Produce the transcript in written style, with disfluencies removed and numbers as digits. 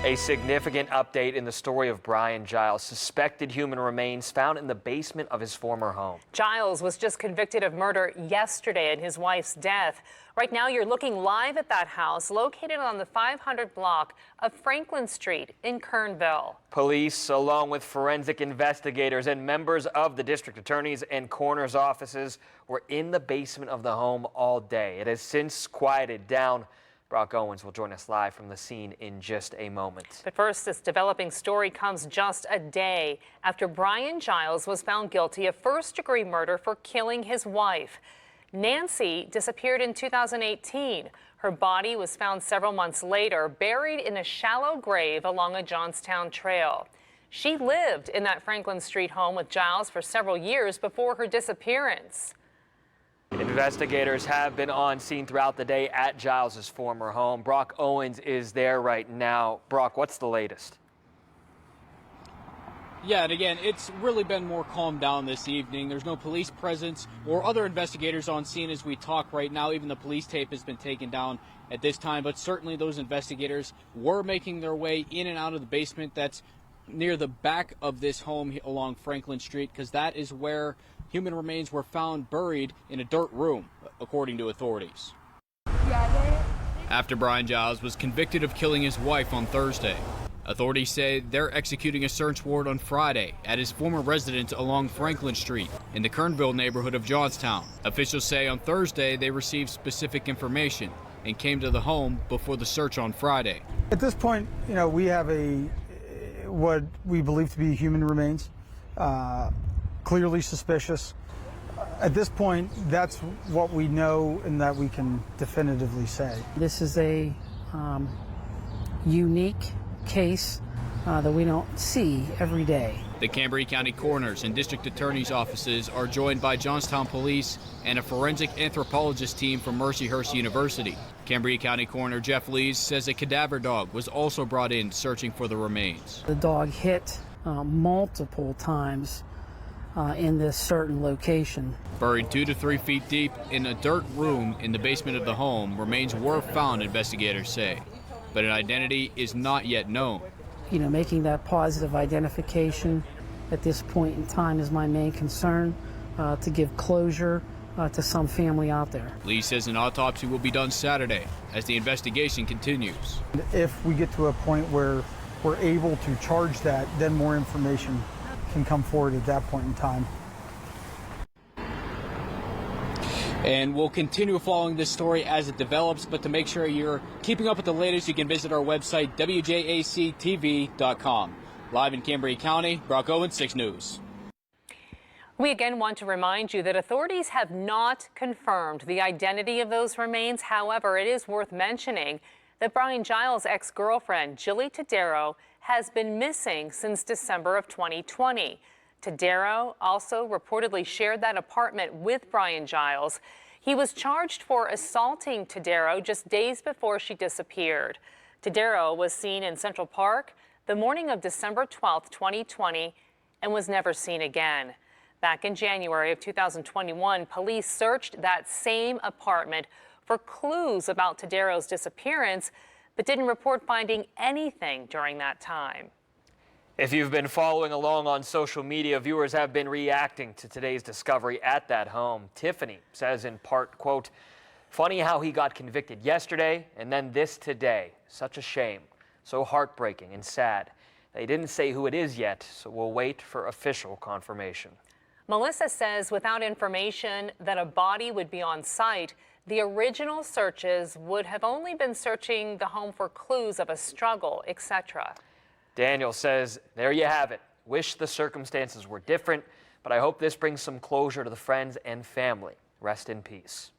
A significant update in the story of Brian Giles, suspected human remains found in the basement of his former home. Giles was just convicted of murder yesterday in his wife's death. Right now, you're looking live at that house located on the 500 block of Franklin Street in Kernville. Police, along with forensic investigators and members of the district attorney's and coroner's offices, were in the basement of the home all day. It has since quieted down. Brock Owens will join us live from the scene in just a moment. But first, this developing story comes just a day after Brian Giles was found guilty of first-degree murder for killing his wife. Nancy disappeared in 2018. Her body was found several months later, buried in a shallow grave along a Johnstown trail. She lived in that Franklin Street home with Giles for several years before her disappearance. Investigators have been on scene throughout the day at Giles's former home. Brock Owens is there right now. Brock, what's the latest? Yeah, and again, it's really been more calmed down this evening. There's no police presence or other investigators on scene as we talk right now. Even the police tape has been taken down at this time, but certainly those investigators were making their way in and out of the basement that's near the back of this home along Franklin Street, because that is where human remains were found buried in a dirt room, according to authorities. After Brian Giles was convicted of killing his wife on Thursday, authorities say they're executing a search warrant on Friday at his former residence along Franklin Street in the Kernville neighborhood of Johnstown. Officials say on Thursday they received specific information and came to the home before the search on Friday. At this point, we have what we believe to be human remains, clearly suspicious. At this point, that's what we know and that we can definitively say. This is a unique case that we don't see every day. The Cambria County coroners and district attorney's offices are joined by Johnstown Police and a forensic anthropologist team from Mercyhurst University. Cambria County coroner Jeff Lees says a cadaver dog was also brought in searching for the remains. The dog hit multiple times in this certain location. Buried 2 to 3 feet deep in a dirt room in the basement of the home, remains were found, investigators say, but an identity is not yet known. Making that positive identification at this point in time is my main concern, to give closure to some family out there. Lee says an autopsy will be done Saturday as the investigation continues. If we get to a point where we're able to charge that, then more information can come forward at that point in time. And we'll continue following this story as it develops, but to make sure you're keeping up with the latest, you can visit our website, wjactv.com. Live in Cambria County, Brock Owens, 6 News. We again want to remind you that authorities have not confirmed the identity of those remains. However, it is worth mentioning that Brian Giles' ex-girlfriend, Jilly Tadero, has been missing since December of 2020. Tadero also reportedly shared that apartment with Brian Giles. He was charged for assaulting Tadero just days before she disappeared. Tadero was seen in Central Park the morning of December 12, 2020, and was never seen again. Back in January of 2021, police searched that same apartment for clues about Tadero's disappearance, but didn't report finding anything during that time. If you've been following along on social media, viewers have been reacting to today's discovery at that home. Tiffany says in part, quote, "Funny how he got convicted yesterday and then this today. Such a shame. So heartbreaking and sad. They didn't say who it is yet, so we'll wait for official confirmation." Melissa says without information that a body would be on site, the original searches would have only been searching the home for clues of a struggle, etc. Daniel says, "There you have it. Wish the circumstances were different, but I hope this brings some closure to the friends and family. Rest in peace."